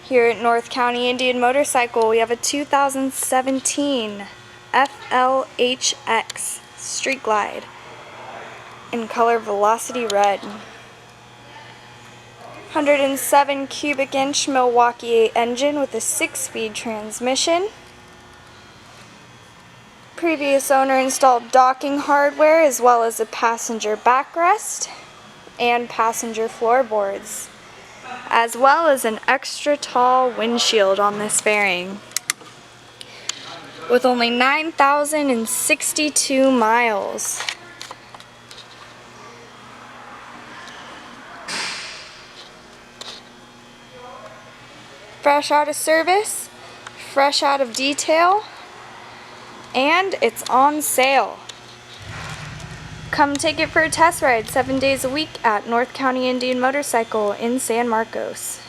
Here at North County Indian Motorcycle, we have a 2017 FLHX Street Glide in color Velocity Red. 107 cubic inch Milwaukee 8 engine with a 6-speed transmission. Previous owner installed docking hardware as well as a passenger backrest and passenger floorboards, as well as an extra tall windshield on this fairing. With only 9,062 miles. Fresh out of service, fresh out of detail, and it's on sale. Come take it for a test ride 7 days a week at North County Indian Motorcycle in San Marcos.